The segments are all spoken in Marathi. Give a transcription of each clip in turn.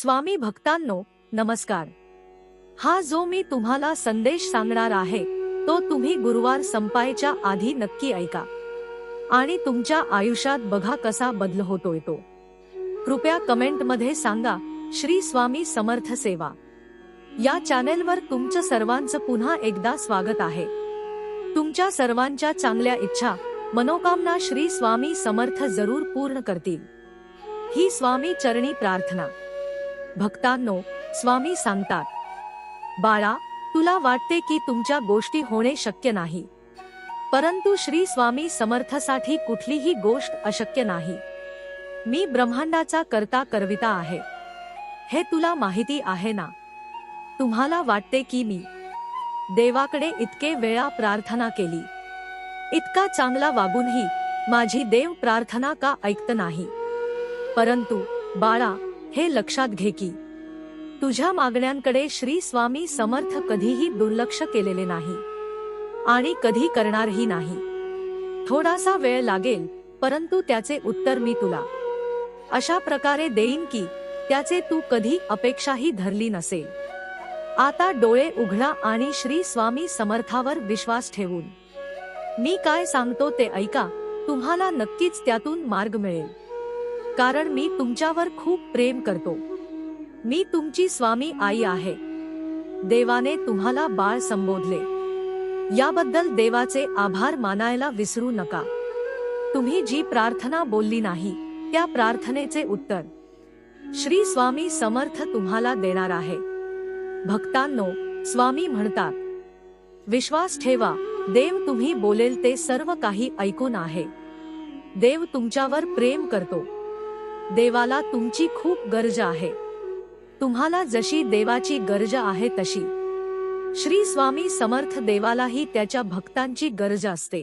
स्वामी भक्तांनो, नमस्कार। हा जो मी तुम्हाला संदेश सांगणार आहे तो तुम्ही गुरुवार संपायच्या आधी नक्की ऐका आणि तुमच्या आयुष्यात बघा कसा बदल होतोय तो। कृपया कमेंट मध्ये सांगा श्री स्वामी समर्थ सेवा या चॅनेलवर तुमचं सर्वांचं पुन्हा एकदा स्वागत आहे। तुमच्या सर्वांच्या चांगल्या इच्छा मनोकामना श्री स्वामी समर्थ जरूर पूर्ण करतील ही स्वामी चरणी प्रार्थना। भक्तांनो, स्वामी सांगतात, बाळा, तुला वाटते की तुमच्या गोष्टी होणे शक्य नाही, परंतु श्री स्वामी समर्थसाठी कुठलीही गोष्ट अशक्य नाही। मी ब्रह्मांडाचा करता करविता आहे, हे तुला माहिती आहे ना। तुम्हाला वाटते की मी देवाकडे इतके वेळा प्रार्थना केली, इतका चांगला वागूनही माझी देव प्रार्थना का ऐकत नाही। परंतु बाळा, हे लक्षात घे की तुझ्या मागण्यांकडे श्री स्वामी समर्थ कधीही दुर्लक्ष केलेले नाही आणि कधी करणारही नाही। थोडासा वेळ लागेल, परंतु त्याचे उत्तर मी तुला अशा प्रकारे देईन की त्याचे तू कधी अपेक्षाही धरली नसेल। आता डोळे उघडा आणि श्री स्वामी समर्थावर विश्वास ठेवून मी काय सांगतो ते ऐका, तुम्हाला नक्कीच त्यातून मार्ग मिळेल। कारण मी तुमच्यावर खूप प्रेम करतो। मी तुमची स्वामी आई आहे। देवाने तुम्हाला बाळ संबोधले, याबद्दल देवाचे आभार मानायला विसरू नका। तुम्ही जी प्रार्थना बोलली नाही त्या प्रार्थनेचे उत्तर श्री स्वामी समर्थ तुम्हाला देणार आहे। भक्तांनो, स्वामी म्हणतात, विश्वास ठेवा, देव तुम्ही बोलेल ते सर्व काही ऐकून आहे। देव तुमच्यावर प्रेम करतो। देवाला तुमची खूप गरज आहे। तुम्हाला जशी देवाची गरज आहे तशी श्री स्वामी समर्थ देवालाही त्याच्या भक्तांची गरज असते।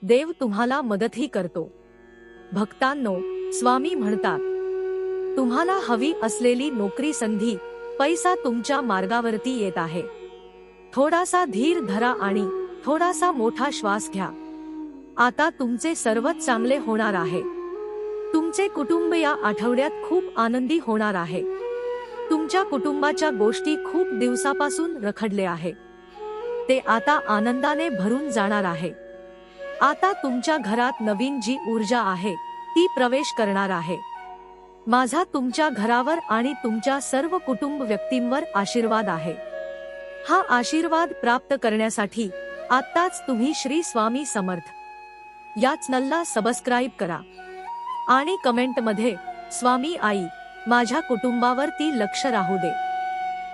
देव तुम्हाला मदतही करतो। भक्तांनो, स्वामी म्हणतात, तुम्हाला हवी असलेली नोकरी संधी पैसा तुमच्या मार्गावरती येत आहे। थोडासा धीर धरा आणि थोडासा मोठा श्वास घ्या। आता तुमचे सर्वच चांगले होणार आहे। तुमचे कुटुंब या आठवड्यात खूप आनंदी होणार आहे। तुमच्या कुटुंबाच्या गोष्टी खूप दिवसापासून रखडले आहे, ते आता आनंदाने भरून जाणार आहे। आता तुमच्या घरात नवीन जी ऊर्जा आहे ती प्रवेश करणार आहे। माझा तुमच्या घरावर आणि तुमच्या सर्व कुटुंब व्यक्तींवर आशीर्वाद आहे। हा आशीर्वाद प्राप्त करण्यासाठी आत्ताच तुम्ही श्री स्वामी समर्थ या चॅनलला सबस्क्राइब करा आणि कमेंट मध्ये स्वामी आई, माझ्या कुटुंबावरती लक्ष राहू दे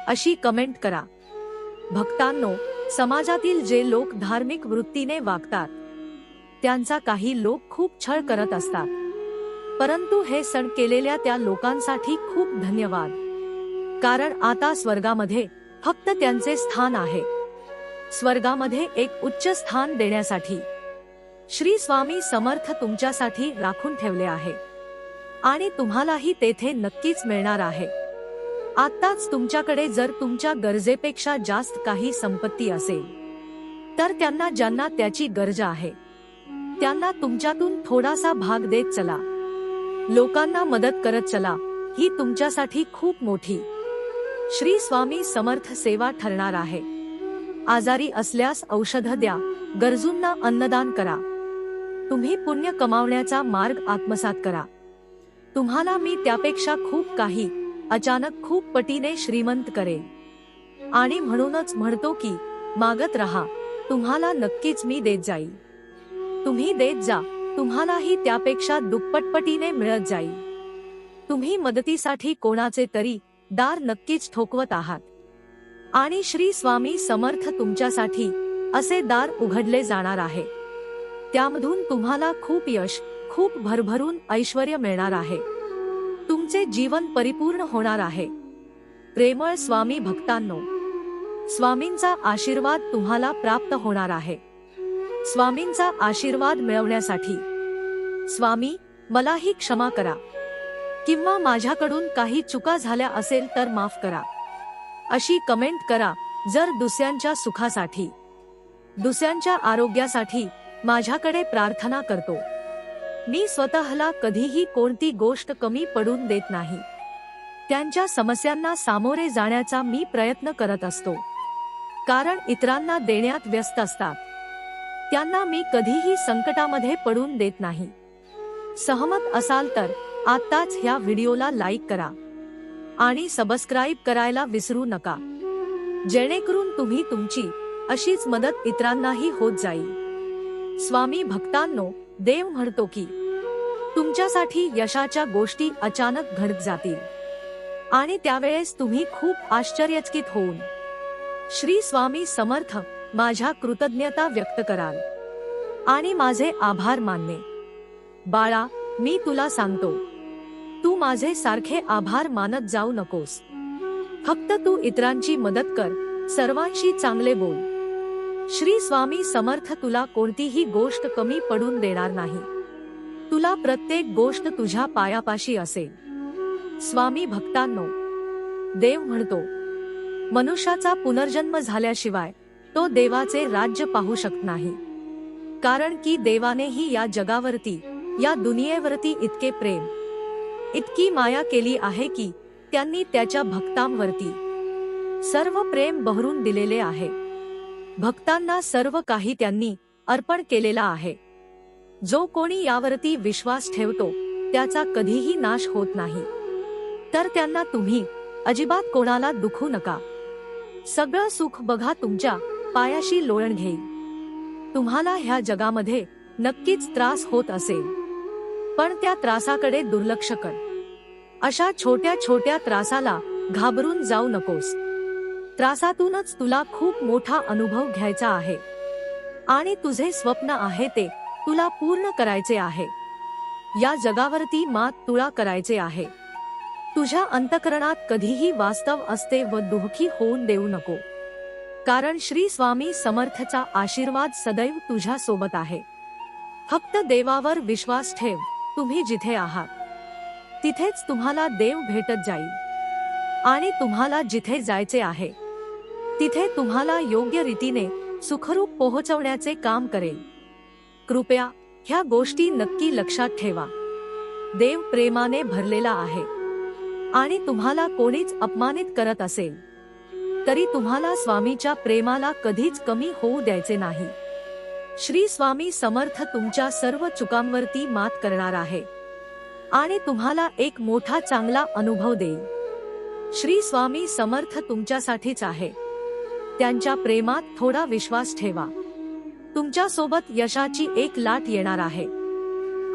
अशी कमेंट करा। भक्तांनो, समाजातील जे लोक धार्मिक वृत्तीने वागतात त्यांचा काही लोक खूप छळ करत असतात, परंतु हे सण केलेल्या त्या लोकांसाठी खूप धन्यवाद। कारण आता स्वर्गामध्ये फक्त त्यांचे स्थान आहे। स्वर्गामध्ये एक उच्च स्थान देण्यासाठी श्री स्वामी समर्थ तुमच्यासाठी राखून ठेवले आहे आणि तुम्हालाही तेथे नक्कीच मिळणार आहे। आत्ताच तुमच्याकडे जर तुमच्या गरजेपेक्षा जास्त काही संपत्ती असेल तर त्यांना ज्यांना त्याची गरज आहे त्यांना तुमच्यातून थोडासा भाग देत चला। लोकांना मदत करत चला, ही तुमच्यासाठी खूप मोठी श्री स्वामी समर्थ सेवा ठरणार आहे। आजारी असल्यास औषध द्या, गरजूंना अन्नदान करा। तुम्ही पुण्य कमावण्याचा मार्ग आत्मसात करा। तुम्हाला मी त्यापेक्षा खूप काही अचानक खूप पटीने श्रीमंत करेल आणि म्हणूनच म्हणतो की मागत रहा, तुम्हाला नक्कीच मी देत जाईल। तुम्ही देत जा, तुम्हालाही त्यापेक्षा दुप्पटपटीने मिळत जाईल। तुम्ही मदतीसाठी कोणाचे तरी दार नक्कीच ठोकवत आहात आणि श्री स्वामी समर्थ तुमच्यासाठी असे दार उघडले जाणार आहे। त्यामधून तुम्हाला खूप यश, खूप भरभरून ऐश्वर्य मिळणार आहे। तुमचे जीवन परिपूर्ण होणार आहे। प्रेमळ स्वामी भक्तांनो, स्वामींचा आशीर्वाद तुम्हाला प्राप्त होणार आहे। स्वामींचा आशीर्वाद मिळवण्यासाठी स्वामी, मलाही क्षमा करा किंवा माझ्याकडून काही चुका झाल्या असेल तर माफ करा अशी कमेंट करा। जर दुसऱ्यांच्या सुखासाठी, दुसऱ्यांच्या आरोग्यासाठी माझ्याकडे प्रार्थना करतो। मी स्वतःला कधीही कोणती गोष्ट कमी पडून देत नाही। त्यांच्या समस्यांना सामोरे जाण्याचा मी प्रयत्न करत असतो, कारण इतरांना देण्यात व्यस्त असतात. त्यांना मी कधीही संकटामध्ये पडून देत नाही. सहमत असाल तर आत्ताच ह्या व्हिडिओला लाईक करा आणि सबस्क्राईब करायला विसरू नका, जेणेकरून तुम्ही तुमची अशीच मदत इतरांनाही होत जाईल. स्वामी भक्तांनो, देव म्हणतो की तुमच्यासाठी यशाच्या गोष्टी अचानक घडत जातील आणि त्यावेळेस तुम्ही खूप आश्चर्यचकित होऊन श्री स्वामी समर्थ माझ्या कृतज्ञता व्यक्त कराल आणि माझे आभार मानणे. बाळा, मी तुला सांगतो, तू माझे सारखे आभार मानत जाऊ नकोस. फक्त तू इतरांची मदत कर, सर्वांशी चांगले बोल. श्री स्वामी समर्थ तुला कोणतीही गोष्ट कमी पडून देणार नाही. तुला प्रत्येक गोष्ट तुझ्या पायापाशी असेल. स्वामी भक्तांनो, देव म्हणतो, मनुष्याचा पुनर्जन्म झाल्याशिवाय तो देवाचे राज्य पाहू शकत नाही. कारण की देवानेही या जगावरती, या दुनियेवरती इतके प्रेम, इतकी माया केली आहे की त्यांनी त्याच्या भक्तांवरती सर्व प्रेम बहरून दिलेले आहे. भक्तांना सर्व काही त्यांनी अर्पण केलेला आहे. जो कोणी यावरती विश्वास ठेवतो त्याचा कधीही नाश होत नाही. तर त्यांना तुम्ही अजिबात कोणाला दुखू नका. सगळं सुख बघा तुमच्या पायाशी लोळण घेईल. तुम्हाला ह्या जगामध्ये नक्कीच त्रास होत असेल, पण त्या त्रासाकडे दुर्लक्ष कर. अशा छोट्या छोट्या त्रासाला घाबरून जाऊ नकोस. त्रासातूनच तुला खूप मोठा अनुभव घ्यायचा आहे आणि तुझे स्वप्न आहे ते तुला पूर्ण करायचे आहे. या जगावरती मात तुला करायचे आहे. तुझ्या अंतःकरणात कधीही वास्तव असते व दुःखी होऊन देऊ नको, कारण श्री स्वामी समर्थचा आशीर्वाद सदैव तुझ्या सोबत आहे. फक्त देवावर विश्वास ठेव. तुम्ही जिथे आहात तिथेच तुम्हाला देव भेटत जाईल आणि तुम्हाला जिथे जायचे आहे तिथे तुम्हाला योग्य रीतीने सुखरूप पोहोचवण्याचे काम करेल. कृपया ह्या गोष्टी नक्की लक्षात ठेवा. देव प्रेमाने भरलेला आहे आणि तुम्हाला कोणीच अपमानित करत असेल तरी तुम्हाला स्वामीच्या प्रेमाला कधीच कमी होऊ द्यायचे नाही. श्री स्वामी समर्थ तुमच्या सर्व चुकांवरती मात करणार आहे आणि तुम्हाला एक मोठा चांगला अनुभव देईल. श्री स्वामी समर्थ तुमच्यासाठीच आहे. त्यांच्या प्रेमात थोडा विश्वास ठेवा. तुमच्या सोबत यशाची एक लाट येणार आहे.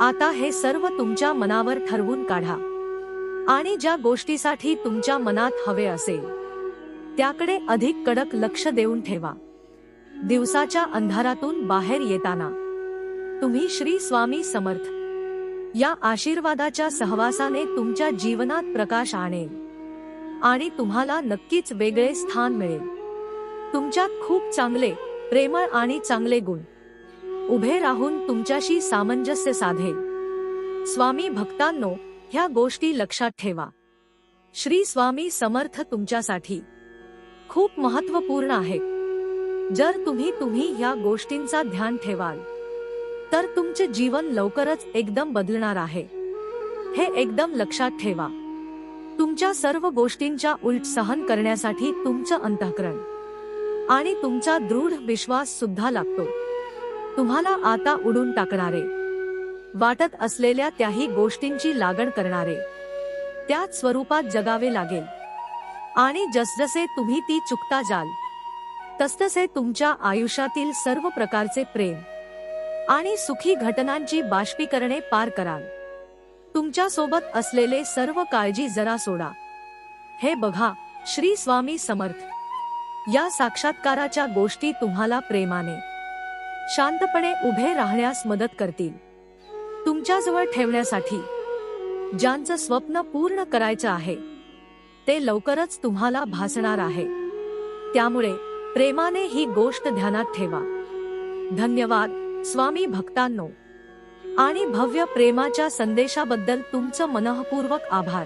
आता हे सर्व तुमच्या मनावर ठरवून काढा आणि ज्या गोष्टीसाठी तुमच्या मनात हवे असेल त्याकडे अधिक कडक लक्ष देऊन ठेवा. दिवसाच्या अंधारातून बाहेर येताना तुम्ही श्री स्वामी समर्थ या आशीर्वादाच्या सहवासाने तुमच्या जीवनात प्रकाश आणेल आणि तुम्हाला नक्कीच वेगळे स्थान मिळेल. तुमच्यात खूप चांगले, प्रेमळ आणि चांगले गुण उभे राहून तुमच्याशी सामंजस्य साधेल. स्वामी भक्तांनो, ह्या गोष्टी लक्षात ठेवा. श्री स्वामी समर्थ तुमच्यासाठी खूप महत्त्वपूर्ण आहे. जर तुम्ही ह्या गोष्टींचा ध्यान ठेवाल तर तुमचे जीवन लवकरच एकदम बदलणार आहे. हे एकदम लक्षात ठेवा. तुमच्या सर्व गोष्टींच्या उलट सहन करण्यासाठी तुमचं अंतःकरण आणि तुमचा दृढ विश्वास सुद्धा लागतो. तुम्हाला आता उडून टाकणारे, वाटत असलेल्या त्याही गोष्टींची लागण करणारे त्याच स्वरूपात जगावे लागेल आणि जसजसे तुम्ही ती चुकता जाल तसतसे तुमच्या आयुष्यातील सर्व प्रकारचे प्रेम आणि सुखी घटनांची बाष्पीकरणे पार कराल. तुमच्या सोबत असलेले सर्व काळजी जरा सोडा. हे बघा, श्री स्वामी समर्थ या साक्षात्काराच्या गोष्टी तुम्हाला प्रेमाने, शांतपणे उभे राहण्यास मदत करतील. तुमच्याजवळ ठेवण्यासाठी ज्यांचं स्वप्न पूर्ण करायचं आहे ते लवकरच तुम्हाला भासणार आहे. त्यामुळे प्रेमाने ही गोष्ट ध्यानात ठेवा. धन्यवाद स्वामी भक्तांनो, आणि भव्य प्रेमाच्या संदेशाबद्दल तुमचं मनःपूर्वक आभार.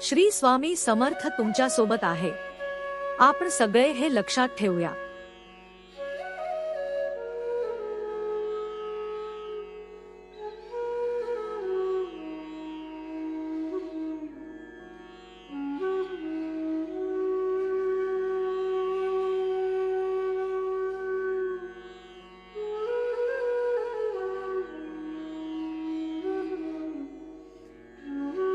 श्री स्वामी समर्थ तुमच्या सोबत आहे. आपण सगळे हे लक्षात ठेवूया.